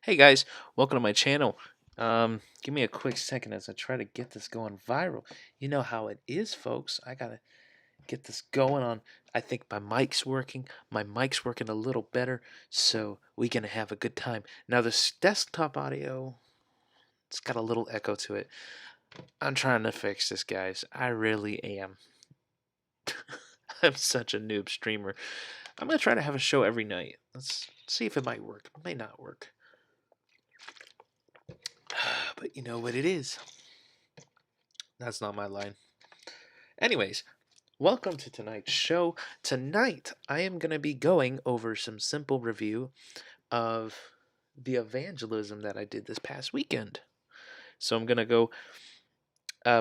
Hey guys, welcome to my channel. Give me a quick second as I try to get this going viral. You know how it is, folks. I gotta get this going on. I think my mic's working. My mic's working a little better, so we're gonna have a good time. Now this desktop audio, it's got a little echo to it. I'm trying to fix this, guys. I really am. I'm such a noob streamer. I'm gonna try to have a show every night. Let's see if it might work. It may not work. But you know what it is. That's not my line. Anyways, welcome to tonight's show. Tonight, I am going to be going over some simple review of the evangelism that I did this past weekend. So I'm going to go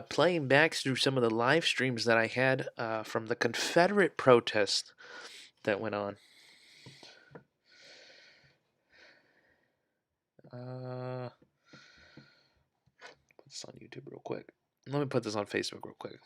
playing back through some of the live streams that I had from the Confederate protest that went on. Put this on YouTube real quick. Let me put this on Facebook real quick.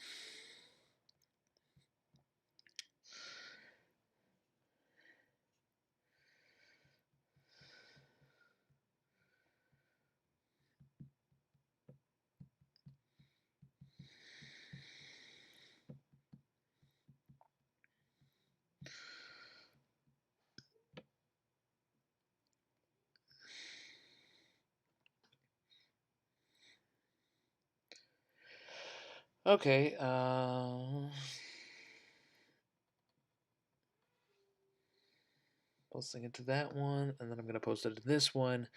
Okay, posting it to that one, and then I'm going to post it to this one.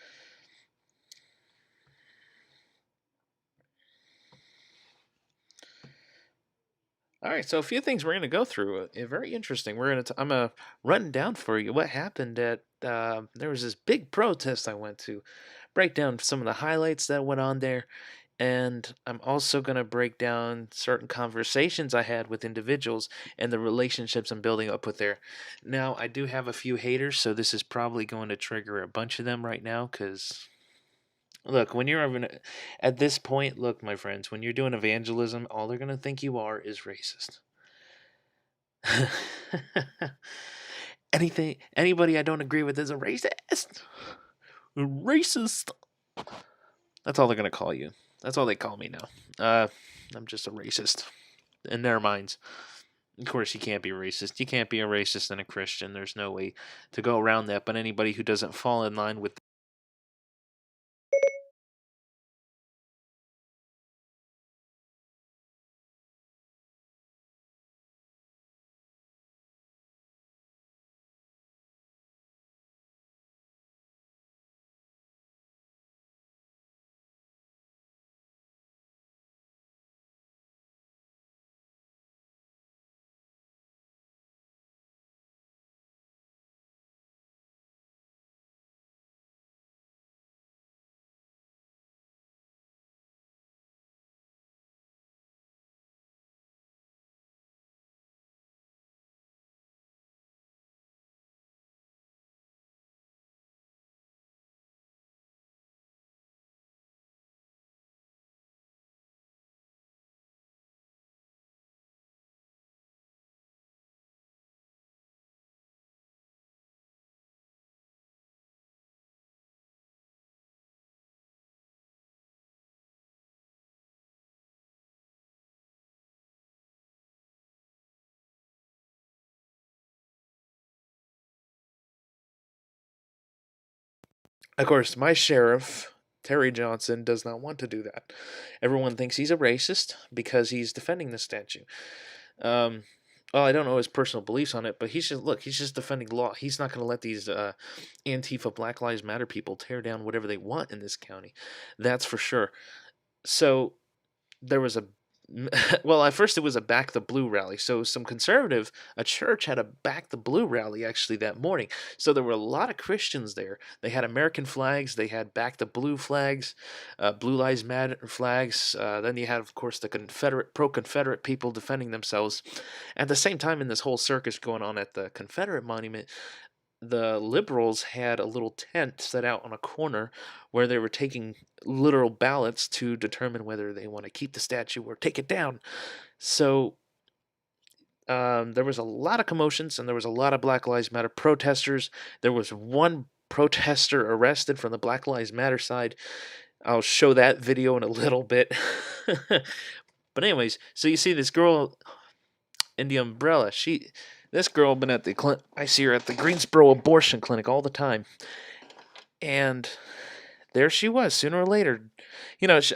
All right, so a few things we're going to go through. Very interesting. I'm gonna run down for you what happened at. There was this big protest I went to. Break down some of the highlights that went on there, and I'm also going to break down certain conversations I had with individuals and the relationships I'm building up with there. Now, I do have a few haters, so this is probably going to trigger a bunch of them right now because look, when you're at this point, look, my friends, when you're doing evangelism, all they're gonna think you are is racist. Anybody I don't agree with is a racist. Racist. That's all they're gonna call you. That's all they call me now. I'm just a racist in their minds. Of course, you can't be racist. You can't be a racist and a Christian. There's no way to go around that. But anybody who doesn't fall in line with Of course, my sheriff, Terry Johnson, does not want to do that. Everyone thinks he's a racist because he's defending the statue. Um, well, I don't know his personal beliefs on it, but he's just defending law. He's not going to let these Antifa Black Lives Matter people tear down whatever they want in this county. That's for sure. So there was a well, at first it was a Back the Blue rally. So a church had a Back the Blue rally actually that morning. So there were a lot of Christians there. They had American flags, they had Back the Blue flags, Blue Lives Matter flags. Then you had, of course, the pro-Confederate people defending themselves. At the same time, in this whole circus going on at the Confederate monument, the liberals had a little tent set out on a corner where they were taking literal ballots to determine whether they want to keep the statue or take it down. So there was a lot of commotions and there was a lot of Black Lives Matter protesters. There was one protester arrested from the Black Lives Matter side. I'll show that video in a little bit. But anyways, so you see this girl in the umbrella. This girl been at the I see her at the Greensboro abortion clinic all the time, and there she was. Sooner or later,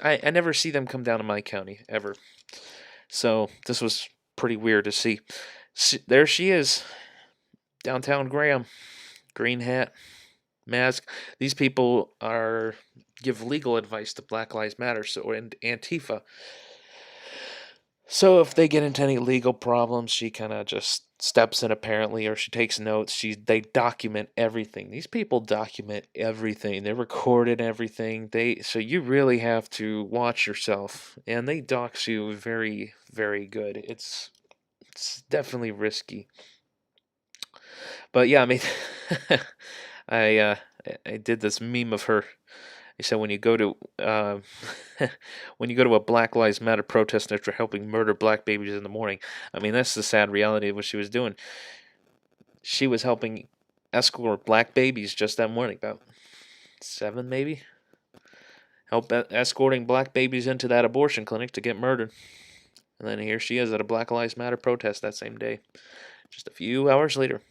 I never see them come down to my county ever. So this was pretty weird to see. There she is, downtown Graham, green hat, mask. These people give legal advice to Black Lives Matter, and Antifa. So if they get into any legal problems, she kind of just steps in apparently, or she takes notes. They document everything. These people document everything. They recorded everything. So you really have to watch yourself, and they dox you very, very good. It's definitely risky. But yeah, I mean, I did this meme of her. He said when you go to a Black Lives Matter protest after helping murder black babies in the morning, I mean that's the sad reality of what she was doing. She was helping escort black babies just that morning, about 7 maybe. Escorting black babies into that abortion clinic to get murdered, and then here she is at a Black Lives Matter protest that same day, just a few hours later.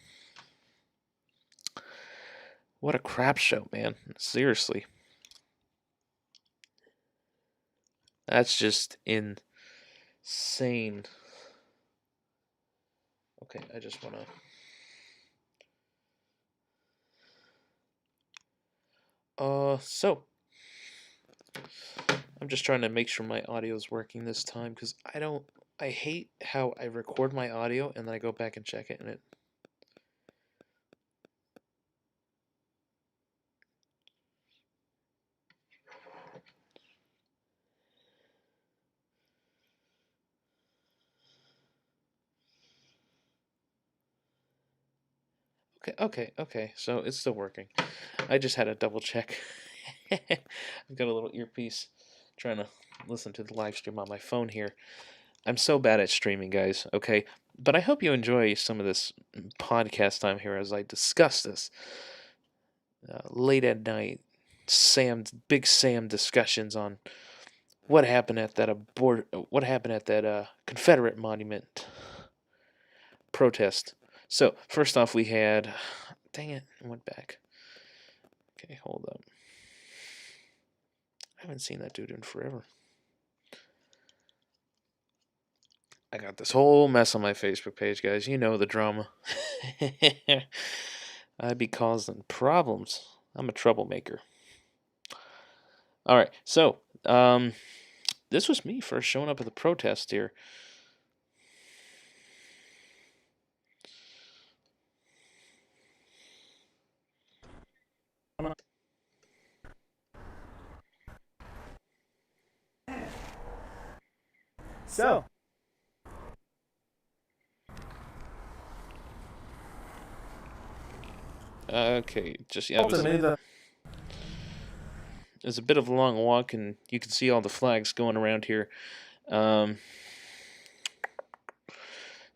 What a crap show, man! Seriously. That's just insane. Okay, I just want to... So, I'm just trying to make sure my audio is working this time, because I hate how I record my audio and then I go back and check it and it... Okay, so it's still working. I just had to double check. I've got a little earpiece trying to listen to the live stream on my phone here. I'm so bad at streaming, guys, okay? But I hope you enjoy some of this podcast time here as I discuss this. Late at night, Big Sam discussions on what happened at that Confederate monument protest. So, first off, we had... Dang it, I went back. Okay, hold up. I haven't seen that dude in forever. I got this whole mess on my Facebook page, guys. You know the drama. I be causing problems. I'm a troublemaker. Alright, so, this was me first showing up at the protest here. So. Okay, just yeah. It was a bit of a long walk, and you can see all the flags going around here. So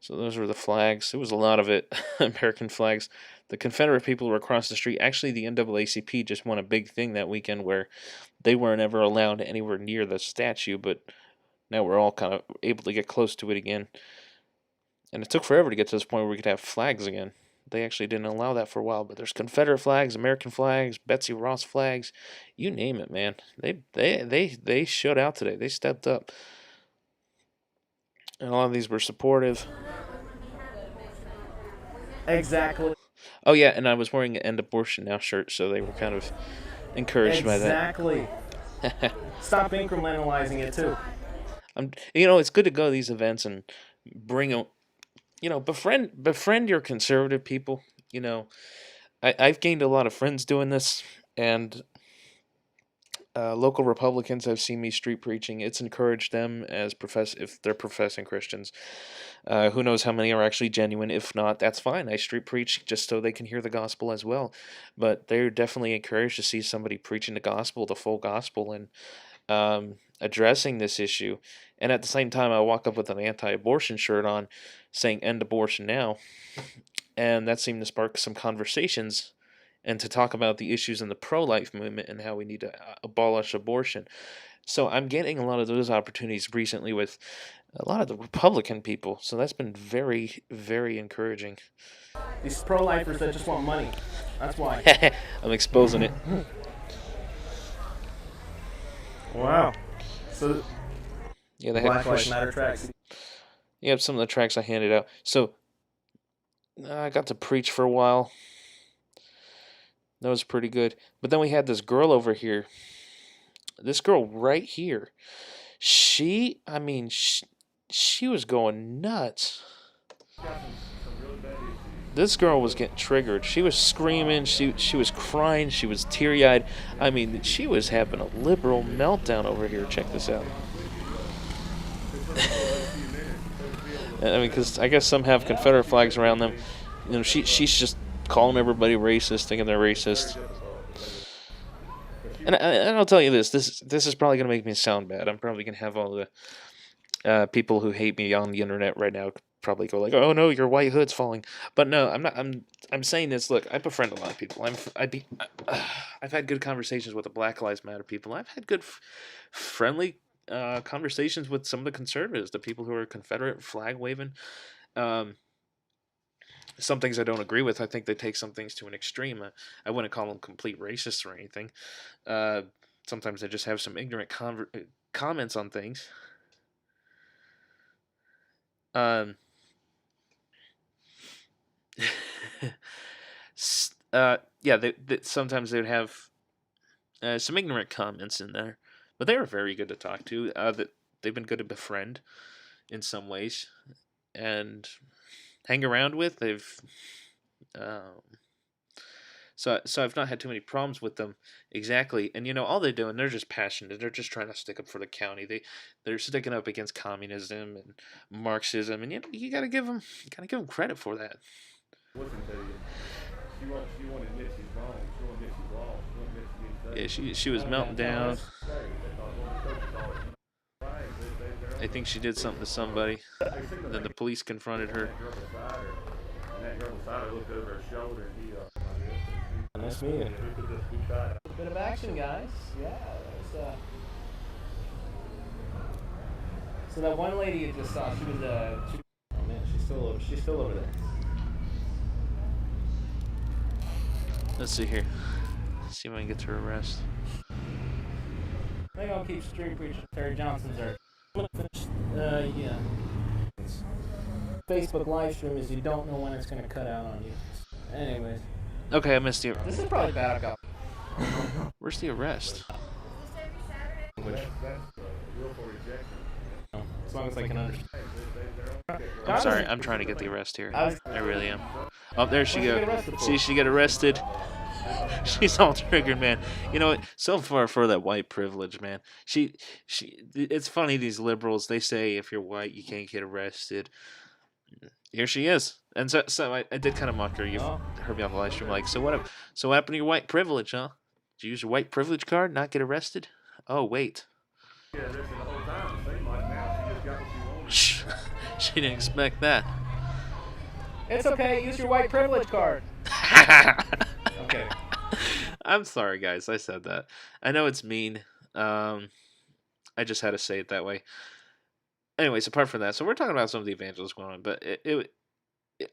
those were the flags. There was a lot of it, American flags. The Confederate people were across the street. Actually, the NAACP just won a big thing that weekend where they weren't ever allowed anywhere near the statue, but now we're all kind of able to get close to it again. And it took forever to get to this point where we could have flags again. They actually didn't allow that for a while, but there's Confederate flags, American flags, Betsy Ross flags, you name it, man. They showed out today. They stepped up. And a lot of these were supportive. Exactly. Oh yeah, and I was wearing an End Abortion Now shirt, so they were kind of encouraged by that. Exactly. Stop incrementalizing it too. It's good to go to these events and bring befriend your conservative people. I've gained a lot of friends doing this, and local Republicans have seen me street preaching. It's encouraged them if they're professing Christians. Who knows how many are actually genuine? If not, that's fine. I street preach just so they can hear the gospel as well. But they're definitely encouraged to see somebody preaching the gospel, the full gospel, and addressing this issue. And at the same time, I walk up with an anti-abortion shirt on saying End Abortion Now. And that seemed to spark some conversations and to talk about the issues in the pro-life movement and how we need to abolish abortion. So I'm getting a lot of those opportunities recently with a lot of the Republican people. So that's been very, very encouraging. These pro-lifers that just want money. That's why. I'm exposing it. Wow. So Yeah, they Black have Lives Matter tracks. Yep, some of the tracks I handed out. So I got to preach for a while. That was pretty good. But then we had this girl over here. This girl right here. I mean, she was going nuts. This girl was getting triggered. She was screaming. She was crying. She was teary-eyed. I mean, she was having a liberal meltdown over here. Check this out. I mean, because I guess some have Confederate flags around them. You know, she's just calling everybody racist, thinking they're racist. And I'll tell you this is probably gonna make me sound bad. I'm probably gonna have all the people who hate me on the internet right now probably go like, "Oh no, your white hood's falling." But no, I'm not. I'm saying this. Look, I befriend a lot of people. I've had good conversations with the Black Lives Matter people. I've had good, friendly conversations with some of the conservatives, the people who are Confederate flag waving. Um, some things I don't agree with. I think they take some things to an extreme. I wouldn't call them complete racists or anything. Uh, Sometimes they just have some ignorant comments on things. Um, yeah, sometimes they would have some ignorant comments in there, but they were very good to talk to. That they've been good to befriend in some ways and hang around with. Um, so I've not had too many problems with them exactly. And all they're doing, they're just passionate. They're just trying to stick up for the county. They're sticking up against communism and Marxism, and you gotta give them credit for that. Listen to you. She won't admit she's wrong. She won't admit she's wrong. She won't admit she's being Yeah, she was melting down. I think she did something to somebody. Then the police confronted her. And that girl beside her looked over her shoulder and he Nice meeting. A bit of action, guys. Yeah. So that one lady you just saw, she was oh man, she's still over there. Let's see here. See if I can get to her arrest. They gonna keep street preaching. Terry Johnson's there. Yeah. Facebook live stream is you don't know when it's gonna cut out on you. Anyways. Okay, I missed you. This is probably bad. Where's the arrest? As long as I can understand. I'm sorry, I'm trying to get the arrest here. I really am. Oh, there she goes. See, she got arrested. She's all triggered, man. You know what? So far for that white privilege, man. It's funny, these liberals, they say if you're white, you can't get arrested. Here she is. And so I did kind of mock her. You heard me on the live stream, like, so what happened to your white privilege, huh? Did you use your white privilege card, not get arrested? Oh, wait. Yeah, this the whole time. It seemed like now she just got what she wanted. She didn't expect that. It's okay. Use your white privilege card. Okay. I'm sorry, guys. I said that. I know it's mean. I just had to say it that way. Anyways, apart from that, so we're talking about some of the evangelism going on, but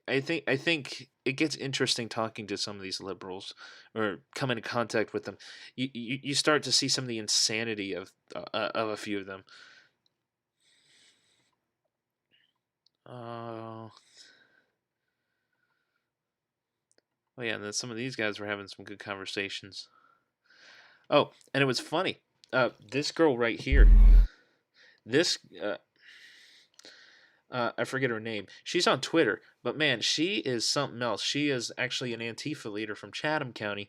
I think it gets interesting talking to some of these liberals or come into contact with them. You start to see some of the insanity of a few of them. Oh yeah, and then some of these guys were having some good conversations. Oh, and it was funny. This girl right here. This I forget her name. She's on Twitter, but man, she is something else. She is actually an Antifa leader from Chatham County.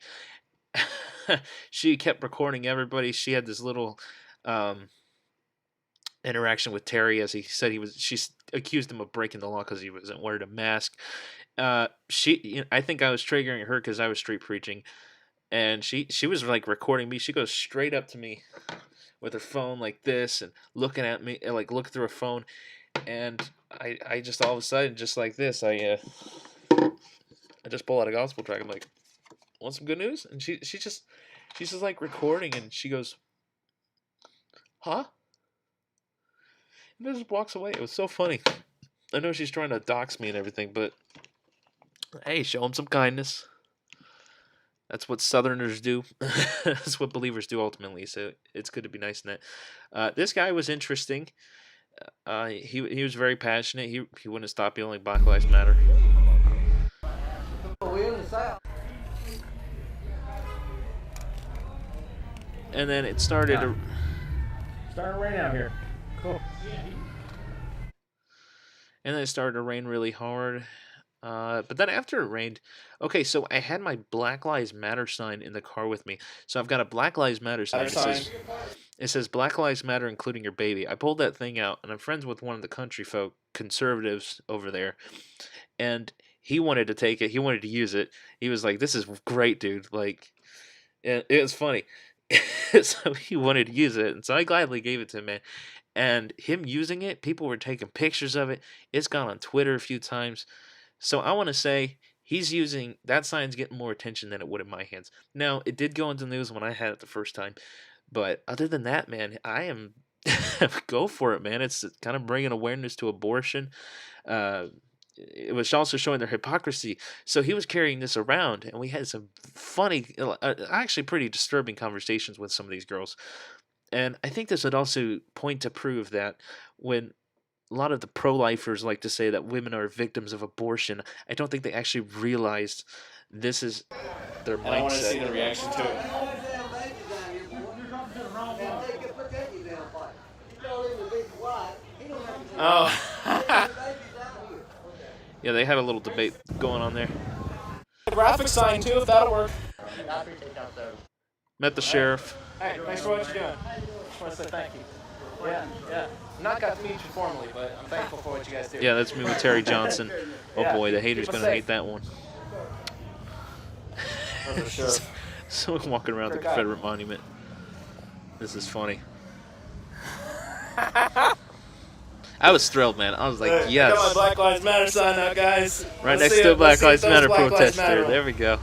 She kept recording everybody. She had this little interaction with Terry, as he said she accused him of breaking the law because he wasn't wearing a mask. I think I was triggering her because I was street preaching, and she was like recording me. She goes straight up to me with her phone like this and looking at me, like looking through her phone, and I just all of a sudden, just like this, I just pull out a gospel track. I'm like, Want some good news?" And she's just like recording, and she goes, "Huh?" And just walks away. It was so funny. I know she's trying to dox me and everything, but hey, show him some kindness. That's what Southerners do. That's what believers do ultimately. So it's good to be nice in that. This guy was interesting. He was very passionate. He wouldn't stop yelling Black Lives Matter. And then it started. Yeah. Starting to rain out here. Cool. And then it started to rain really hard. But then after it rained, okay, so I had my Black Lives Matter sign in the car with me. So I've got a Black Lives Matter sign. It says Black Lives Matter, including your baby. I pulled that thing out, and I'm friends with one of the country folk conservatives over there, and he wanted to take it. He wanted to use it. He was like, "This is great, dude." Like, it was funny. So he wanted to use it, and so I gladly gave it to him, man. And him using it, people were taking pictures of it. It's gone on Twitter a few times. So I want to say he's using that sign's getting more attention than it would in my hands. Now, it did go into the news when I had it the first time, but other than that, man, I am go for it, man. It's kind of bringing awareness to abortion. Uh, it was also showing their hypocrisy. So he was carrying this around, and we had some funny, actually pretty disturbing conversations with some of these girls. And I think this would also point to prove that when a lot of the pro-lifers like to say that women are victims of abortion, I don't think they actually realized this is their And I want to see mindset. the reaction to it. Oh. Yeah, they had a little debate going on there. Graphic sign too, if that'll work. Met the sheriff. Hey, thanks for what you're doing. Just want to say thank you. Yeah. I'm not got to meet you formally, but I'm thankful for what you guys do. Yeah, that's me with Terry Johnson. Oh Yeah, boy, the keep haters us gonna safe. hate that one. That's for sure. So walking around the Good guy. Confederate monument. This is funny. I was thrilled, man. I was like, I got my yes. Black Lives Matter sign out, guys. Right Let's next see to a it. Black Let's see Lives if those Matter Black Lives protester. Matter. There we go.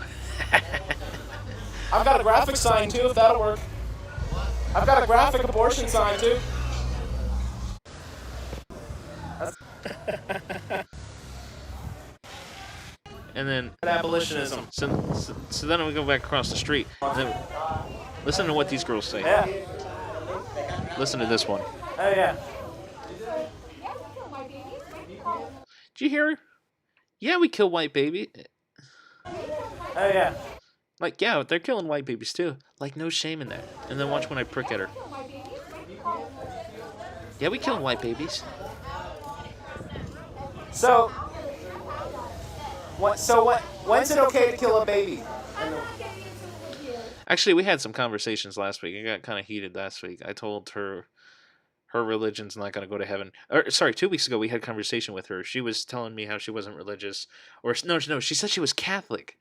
I've got a graphic sign too, if that'll work. I've got a graphic abortion sign too. And then, Abolitionism. so then we go back across the street. And then, listen to what these girls say. Yeah. Listen to this one. Oh yeah. Did you hear her? Yeah, we kill white baby. Oh yeah. Like, yeah, they're killing white babies too. Like, no shame in that. And then watch when I prick at her. Yeah, we kill white babies. So, when's it okay to kill a baby? Actually, we had some conversations last week. It got kind of heated last week. I told her her religion's not going to go to heaven. Or, sorry, 2 weeks ago we had a conversation with her. She was telling me how she wasn't religious. Or, no, she said she was Catholic.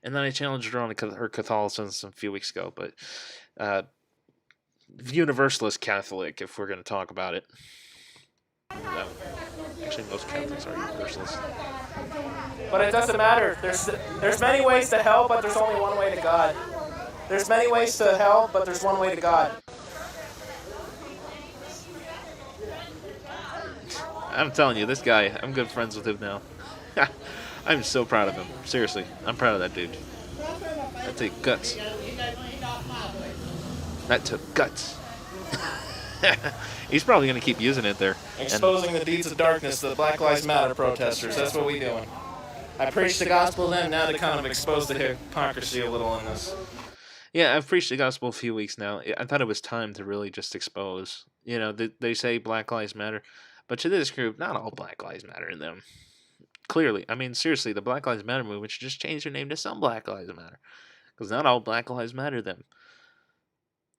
And then I challenged her on her Catholicism a few weeks ago. But Universalist Catholic, if we're going to talk about it. Actually, most Catholics are Universalists. But it doesn't matter. There's many ways to hell, but there's only one way to God. There's many ways to hell, but there's one way to God. I'm telling you, this guy, I'm good friends with him now. I'm so proud of him. Seriously, I'm proud of that dude. That took guts. That took guts. He's probably going to keep using it there. Exposing the deeds of darkness to the Black Lives Matter protesters. That's what we doing. I preached the gospel then, now to kind of expose the hypocrisy a little in this. Yeah, I've preached the gospel a few weeks now. I thought it was time to really just expose. You know, they say Black Lives Matter, but to this group, not all Black Lives Matter in them. Clearly, I mean, seriously, the Black Lives Matter movement should just change their name to some Black Lives Matter, because not all Black Lives Matter them.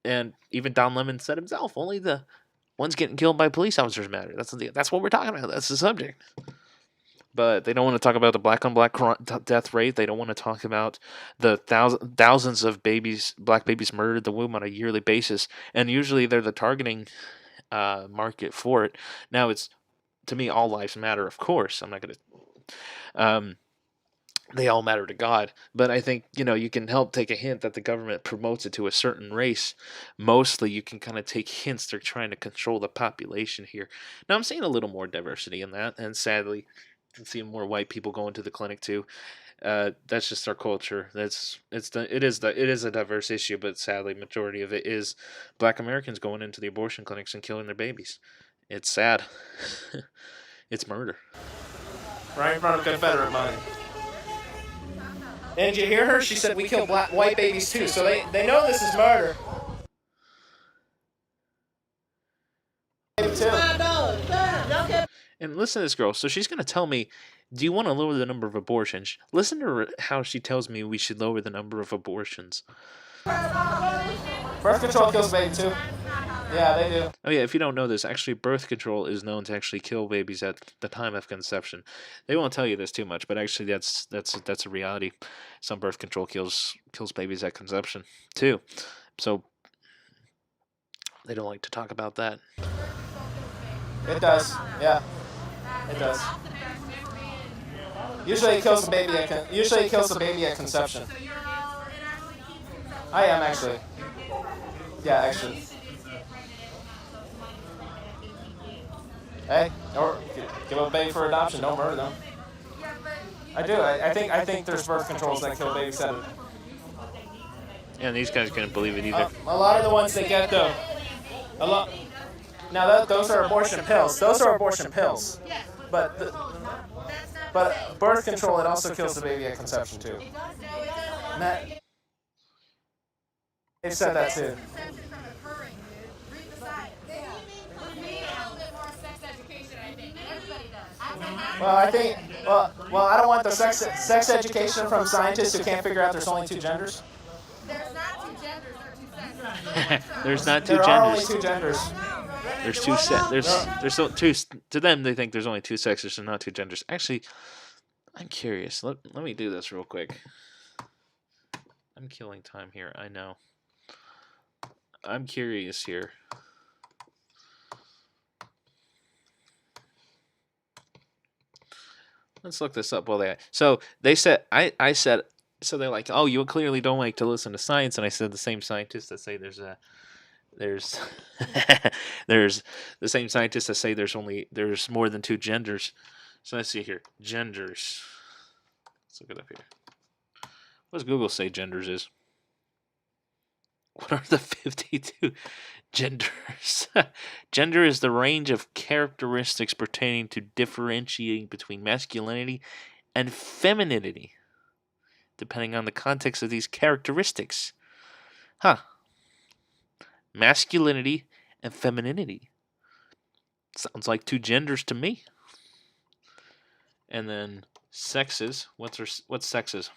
And even Don Lemon said himself, only the ones getting killed by police officers matter. That's what we're talking about. That's the subject. But they don't want to talk about the black-on-black death rate. They don't want to talk about the thousands of black babies murdered in the womb on a yearly basis. And usually they're the targeting market for it. Now, it's, to me, all lives matter, of course. I'm not going to... they all matter to God. But I think, you can help take a hint that the government promotes it to a certain race. Mostly, you can kind of take hints they're trying to control the population here. Now, I'm seeing a little more diversity in that, and sadly, I'm seeing more white people going to the clinic too. That's just our culture. It is a diverse issue, but sadly, majority of it is Black Americans going into the abortion clinics and killing their babies. It's sad. It's murder. Right in front of Confederate money. And did you hear her? She said we kill white babies too, so they know this is murder. And listen to this girl. So she's going to tell me, do you want to lower the number of abortions? Listen to her, how she tells me we should lower the number of abortions. Birth control kills babies too. Yeah, they do. Oh yeah, if you don't know this, actually birth control is known to actually kill babies at the time of conception. They won't tell you this too much, but actually that's a reality. Some birth control kills babies at conception too. So they don't like to talk about that. It does. Yeah. It does. Usually it kills the baby at conception. I am actually. Yeah, actually. Hey, or give a baby for adoption. Don't murder them. I do. I think there's birth controls that kill babies at it. And these guys couldn't believe it either. A lot of the ones they get though. A lot. Now those are abortion pills. Those are abortion pills. But birth control, it also kills the baby at conception too. Matt, they said that too. Well, I think. Well, I don't want the sex education from scientists who can't figure out there's only two genders. There's not two genders. There's not two There genders. are only two genders. There's two there's so two. To them, they think there's only two sexes and not two genders. Actually, I'm curious. Let me do this real quick. I'm killing time here. I know. I'm curious here. Let's look this up while So they said I said, so they're like, oh, you clearly don't like to listen to science, and I said the same scientists that say there's there's the same scientists that say there's more than two genders. So let's see here, genders. Let's look it up here. What does Google say genders is? What are the 52 genders? Gender is the range of characteristics pertaining to differentiating between masculinity and femininity, depending on the context of these characteristics. Huh. Masculinity and femininity. Sounds like two genders to me. And then sexes. What's sexes?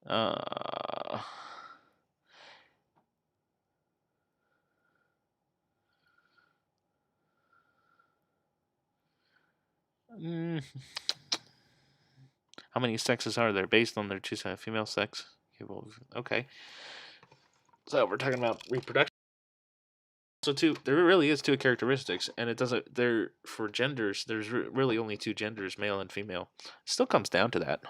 How many sexes are there based on their female sex? Okay. So we're talking about reproduction. So there really is two characteristics, and it doesn't. There for genders, there's really only two genders, male and female. Still comes down to that.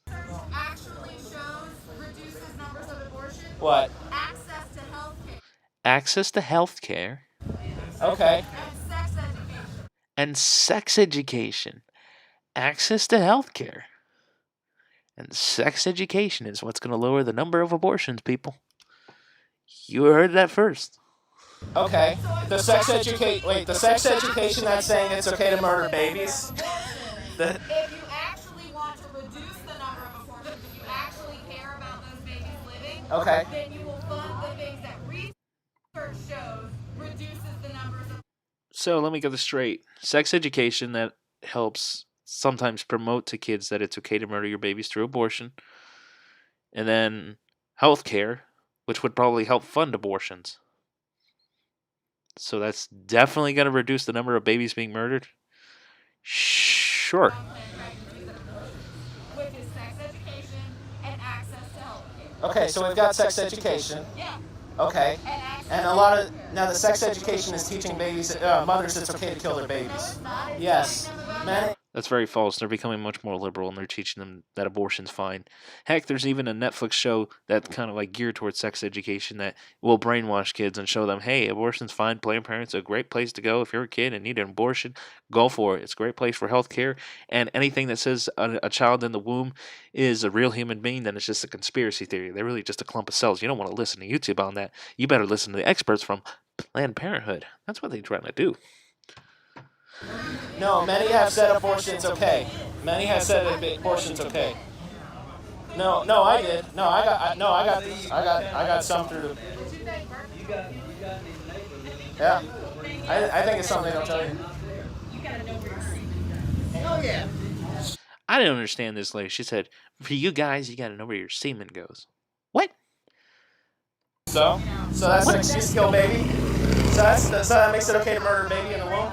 Actually shows reduces numbers of abortions. What? Access to healthcare. Access to healthcare. Okay. And sex education. Access to healthcare. And sex education is what's going to lower the number of abortions, people. You heard that first. Okay. The sex education that's saying it's okay to murder babies. If you actually want to reduce the number of abortions, if you actually care about those babies living, okay, then you will fund the things that research shows reduces the numbers of. So let me get this straight. Sex education that helps sometimes promote to kids that it's okay to murder your babies through abortion. And then healthcare, which would probably help fund abortions. So that's definitely going to reduce the number of babies being murdered? Sure. Which is sex education and access to healthcare. Okay, so we've got sex education. Yeah. Okay. And a lot of now the sex education is teaching babies, mothers, it's okay to kill their babies. Yes. That's very false. They're becoming much more liberal, and they're teaching them that abortion's fine. Heck, there's even a Netflix show that's kind of like geared towards sex education that will brainwash kids and show them, hey, abortion's fine. Planned Parenthood's a great place to go. If you're a kid and need an abortion, go for it. It's a great place for health care. And anything that says a child in the womb is a real human being, then it's just a conspiracy theory. They're really just a clump of cells. You don't want to listen to YouTube on that. You better listen to the experts from Planned Parenthood. That's what they're trying to do. No, many have said abortion's okay. Many have said abortion's okay. No, no, I did. No, I got some through the. Yeah, I think it's something they don't tell you. I didn't understand this lady. She said, for you guys, you got to know where your semen goes. What? So that's an excuse to kill baby. So that makes it okay to murder a baby in the womb.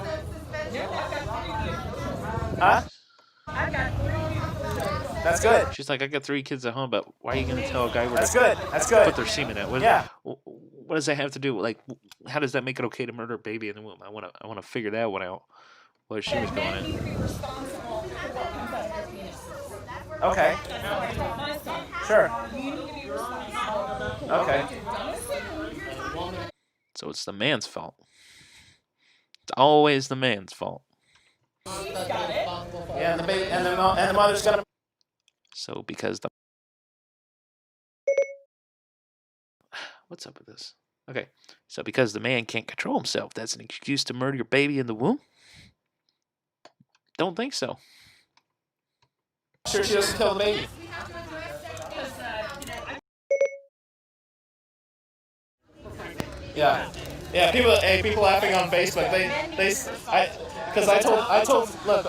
Huh? That's good. She's like, I got 3 kids at home, but why are you going to tell a guy where That's to good. That's good. put their semen at? Yeah. What does that have to do? Like, how does that make it okay to murder a baby in the womb? I want to figure that one out. What she was going in. Okay. Sure. Okay. So it's the man's fault. It's always the man's fault. Yeah, and the baby and the mother's gonna. So because the what's up with this? Okay, so because the man can't control himself, that's an excuse to murder your baby in the womb? Don't think so. Sure, she doesn't kill the baby. Yeah, yeah. People laughing on Facebook. Because I told, look.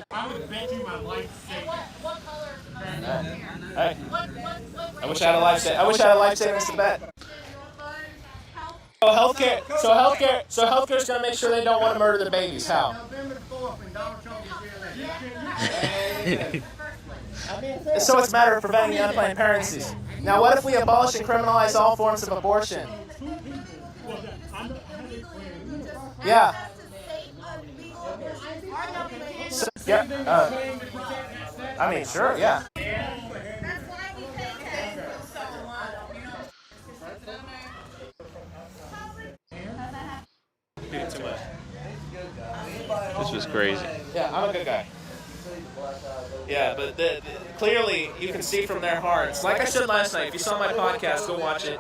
I would bet you my life savings. What color? Hey, I wish I had a life savings. I wish I had a life savings to bet. So healthcare is gonna make sure they don't want to murder the babies. How? November 4th when Donald Trump gets reelected. So it's a matter of preventing the unplanned pregnancies. Now, what if we abolish and criminalize all forms of abortion? Yeah. So, yeah. I mean, sure. Yeah. Too much. This was crazy. Yeah, I'm a good guy. Yeah, but clearly you can see from their hearts. Like I said last night, if you saw my podcast, go watch it,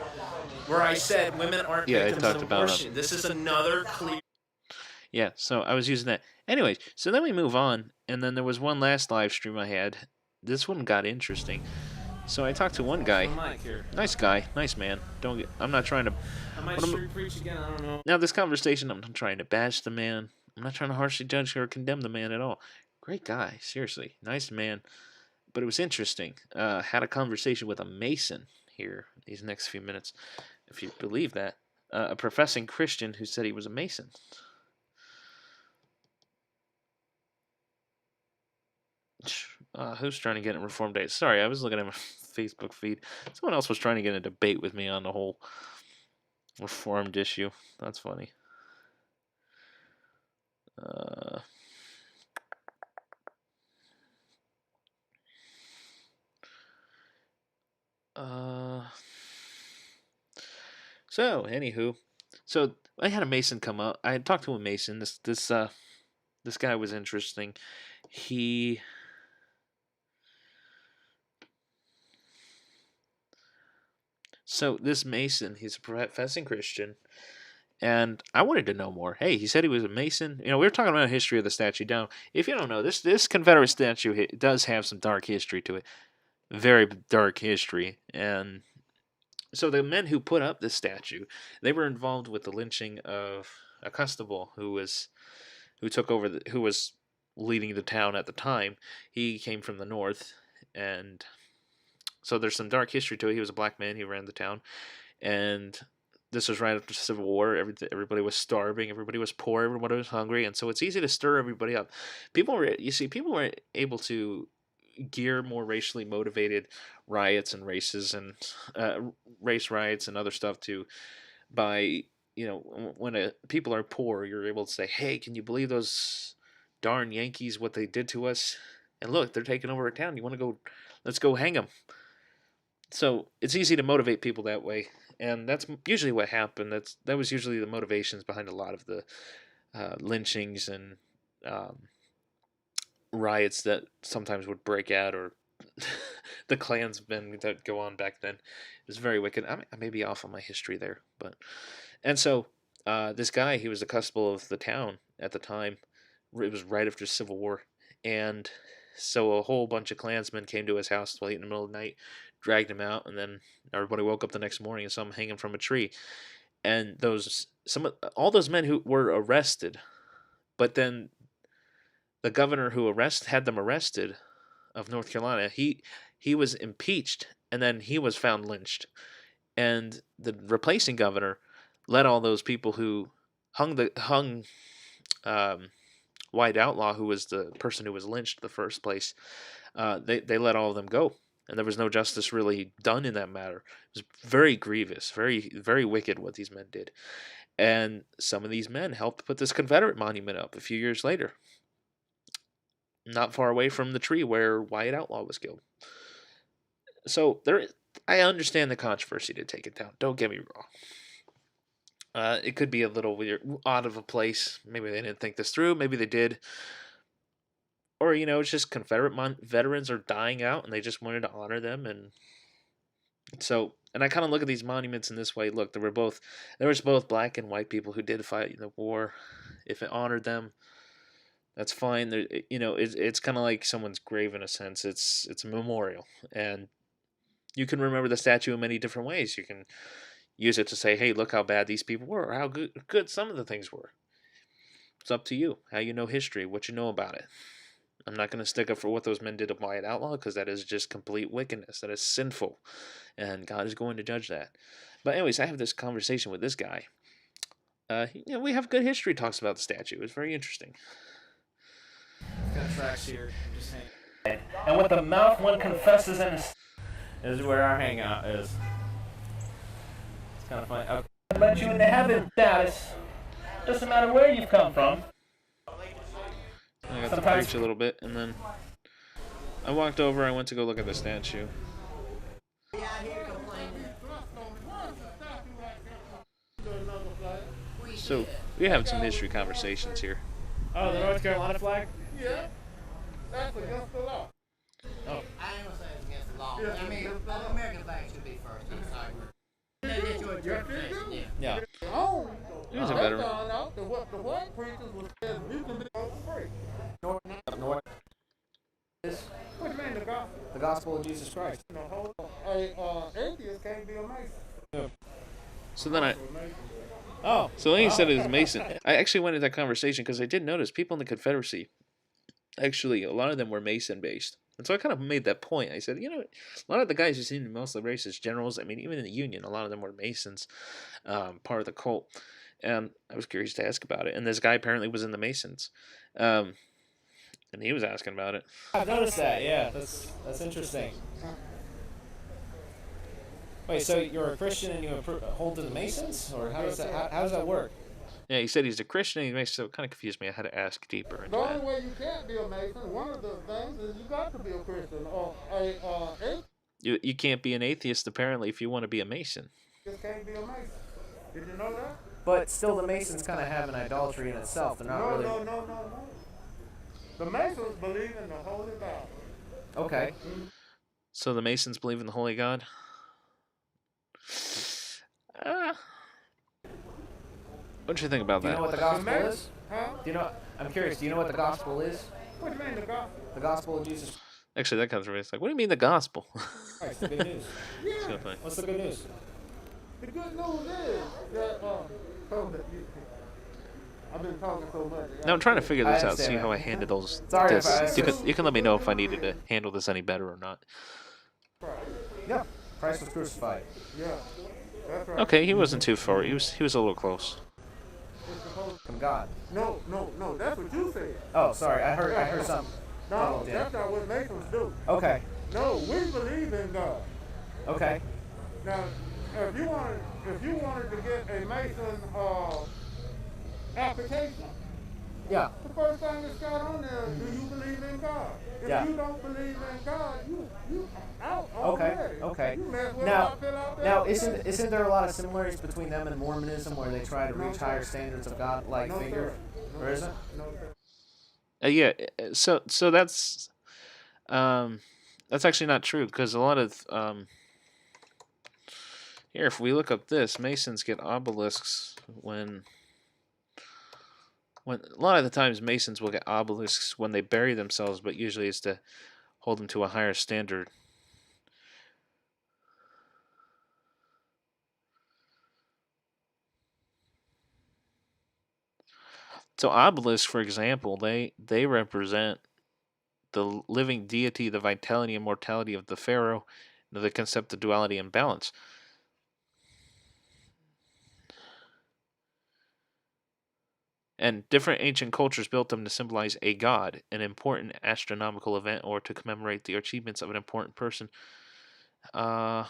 where I said women aren't Yeah, I victims talked of about abortion. This is another clear. Yeah, so I was using that. Anyways, so then we move on, and then there was one last live stream I had. This one got interesting. So I talked to one guy. Nice guy, nice man. I'm not trying to. I might street preach again. I don't know. Now this conversation, I'm not trying to bash the man. I'm not trying to harshly judge or condemn the man at all. Great guy, seriously, nice man. But it was interesting. Had a conversation with a Mason here these next few minutes, if you believe that. A professing Christian who said he was a Mason. Who's trying to get in Reform Day? Sorry, I was looking at my Facebook feed. Someone else was trying to get in a debate with me on the whole Reformed issue. That's funny. So, anywho, so I had a Mason come up. I had talked to a Mason. This guy was interesting. So this Mason, he's a professing Christian, and I wanted to know more. Hey, he said he was a Mason. You know, we were talking about the history of the statue. Now, if you don't know, this Confederate statue does have some dark history to it, very dark history. And so the men who put up this statue, they were involved with the lynching of a constable who was leading the town at the time. He came from the north, and so there's some dark history to it. He was a black man. He ran the town, and this was right after the Civil War. Everybody was starving. Everybody was poor. Everybody was hungry, and so it's easy to stir everybody up. People were able to gear more racially motivated riots and races and race riots and other stuff by when people are poor, you're able to say, hey, can you believe those darn Yankees, what they did to us. And look, they're taking over a town. You want to go? Let's go hang them. So it's easy to motivate people that way, and that's usually what happened. That was usually the motivations behind a lot of the lynchings and um, riots that sometimes would break out, or the Klansmen that go on back then. It was very wicked. I may be off on my history there, but and so this guy, he was the constable of the town at the time. It was right after the Civil War, and so a whole bunch of Klansmen came to his house late in the middle of the night, dragged him out, and then everybody woke up the next morning and saw him hanging from a tree. And all those men who were arrested, but then the governor who had them arrested of North Carolina, he was impeached, and then he was found lynched. And the replacing governor let all those people who hung White Outlaw, who was the person who was lynched in the first place, they let all of them go, and there was no justice really done in that matter. It was very grievous, very very wicked what these men did, and some of these men helped put this Confederate monument up a few years later, not far away from the tree where Wyatt Outlaw was killed. So I understand the controversy to take it down. Don't get me wrong. It could be a little weird, out of a place. Maybe they didn't think this through. Maybe they did. Or, it's just Confederate veterans are dying out and they just wanted to honor them. And I kind of look at these monuments in this way. Look, there was both black and white people who did fight in the war. If it honored them, that's fine. It's kind of like someone's grave in a sense. It's a memorial. And you can remember the statue in many different ways. You can use it to say, hey, look how bad these people were, or how good some of the things were. It's up to you, how you know history, what you know about it. I'm not going to stick up for what those men did to Wyatt Outlaw, because that is just complete wickedness. That is sinful, and God is going to judge that. But anyways, I have this conversation with this guy. We have good history talks about the statue. It's very interesting. Got tracks here. Just hang. And with the mouth one confesses in is where our hangout is. Kind of funny. Okay. Let you into heaven status. Doesn't matter where you've come from. I got to preach a little bit, and then I walked over. I went to go look at the statue. So we have some history conversations here. Oh, the North Carolina flag? Yeah, that's against the law. Oh. I ain't gonna say it's against the law. Yeah. I mean, the American flag should be first. I'm sorry. That's your interpretation. Yeah. Oh, It was a I better. found out that what the white preachers was saying, you can be on free. North. What do you mean the gospel? The gospel of Jesus Christ. No, hold on. Atheist can't be a Mason. So then Oh. So then he said it was Mason. I actually went into that conversation because I did notice people in the Confederacy, actually, a lot of them were Mason based. And so I kind of made that point. I said, a lot of the guys who seem to be mostly racist, generals, I mean, even in the Union, a lot of them were Masons, part of the cult. And I was curious to ask about it. And this guy apparently was in the Masons. And he was asking about it. I noticed that, yeah. That's interesting. Wait, so you're a Christian and you hold to the Masons? Or how does that work? Yeah, he said he's a Christian, and he makes it kind of confused me. I had to ask deeper into The only that. way you can't be a Mason, one of the things is you got to be a Christian. Or atheist You can't be an atheist, apparently, if you want to be a Mason. can't be a Mason. Did you know that? But still, the Masons kind of have an idolatry in itself. They're not really... No. The Masons believe in the Holy Bible. Okay. So the Masons believe in the Holy God? What do you think about Do you know that? what the gospel is? Huh? Do you know? I'm curious. Do you know what the gospel is? What do you mean the gospel? The gospel of Jesus Actually, that comes from me. It's like, what do you mean the gospel? Christ. The good news. Yeah. So funny. What's the good news? The good news is that I've been talking so much. Now I'm trying to figure this I out, see understand how that. I handle those. Sorry if This. I- You can let me know if I needed to handle this any better or not. Yeah. Christ was crucified. Yeah, that's right. Okay, he wasn't too far. He was a little close. From God. No, that's what you said. Oh, sorry. I heard something. No, Oh, damn. that's not what Masons do. Okay. No, we believe in God. Okay. Now, if you wanted to get a Mason application, Yeah. The first thing that's got on there, do you believe in God? If Yeah. you don't believe in God, you out Okay. already. Okay. You may as well Now, not fill out the now application. isn't there a lot of similarities between them and Mormonism, where they try to No, reach sir. higher standards of God, like No, figure, sir. No, or isn't? no, sir. Yeah. So um that's actually not true because a lot of here, if we look up this, Masons get obelisks when a lot of the times Masons will get obelisks when they bury themselves, but usually it's to hold them to a higher standard. So obelisks, for example, they represent the living deity, the vitality and mortality of the pharaoh, the concept of duality and balance. And different ancient cultures built them to symbolize a god, an important astronomical event, or to commemorate the achievements of an important person. Uh,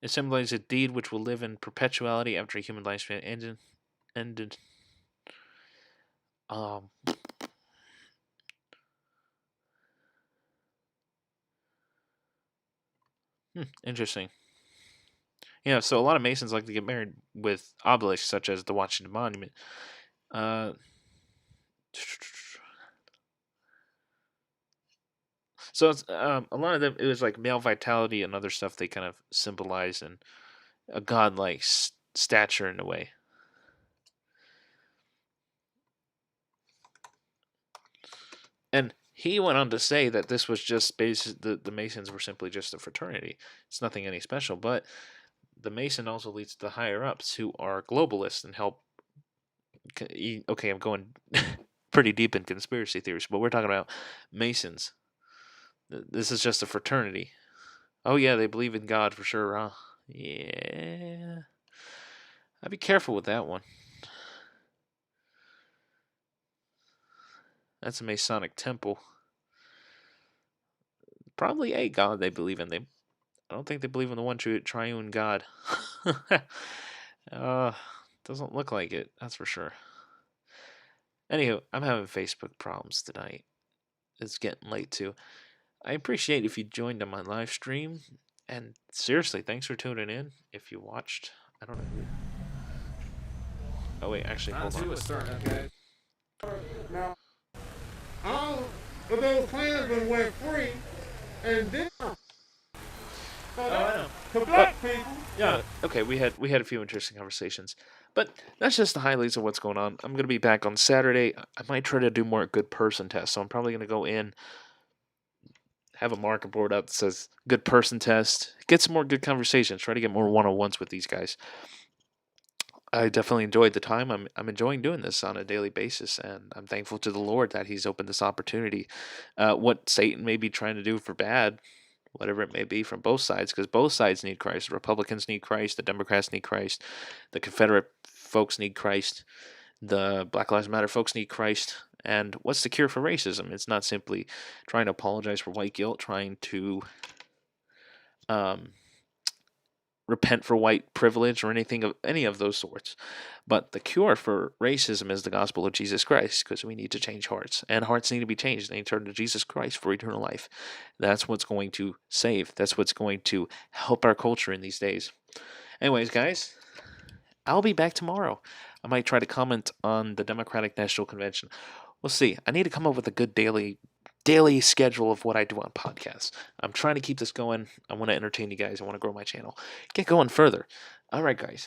it symbolizes a deed which will live in perpetuality after a human lifespan ended. Um, Interesting. Yeah, so a lot of Masons like to get married with obelisks, such as the Washington Monument. Uh, so it's, a lot of them, it was like male vitality and other stuff they kind of symbolize and a godlike stature in a way. And he went on to say that this was just the Masons were simply just a fraternity. It's nothing any special, but the Mason also leads to the higher ups who are globalists and help. Okay, I'm going pretty deep in conspiracy theories, but we're talking about Masons. This is just a fraternity. Oh yeah, they believe in God for sure, huh? Yeah, I'd be careful with that one. That's a Masonic temple. Probably a god they believe in. I don't think they believe in the one true triune God. uh, doesn't look like it. That's for sure. Anywho, I'm having Facebook problems tonight. It's getting late too. I appreciate if you joined on my live stream, and seriously, thanks for tuning in. If you watched, I don't know. Oh wait, actually, hold on. Okay. Now, all of those Klansmen went free, and then so I know. to black people. Yeah. Okay, we had a few interesting conversations, but that's just the highlights of what's going on. I'm gonna be back on Saturday. I might try to do more good person tests, so I'm probably gonna go in, have a marker board up that says good person test, get some more good conversations, try to get more one-on-ones with these guys. I definitely enjoyed the time. I'm enjoying doing this on a daily basis, and I'm thankful to the Lord that He's opened this opportunity. What Satan may be trying to do for bad, whatever it may be, from both sides, because both sides need Christ. The Republicans need Christ. The Democrats need Christ. The Confederate folks need Christ. The Black Lives Matter folks need Christ. And what's the cure for racism? It's not simply trying to apologize for white guilt, trying to um, repent for white privilege or anything of any of those sorts. But the cure for racism is the gospel of Jesus Christ, because we need to change hearts, and hearts need to be changed. They need to turn to Jesus Christ for eternal life. That's what's going to save. That's what's going to help our culture in these days. Anyways, guys, I'll be back tomorrow. I might try to comment on the Democratic National Convention. We'll see. I need to come up with a good daily schedule of what I do on podcasts. I'm trying to keep this going. I want to entertain you guys. I want to grow my channel. Get going further. All right, guys.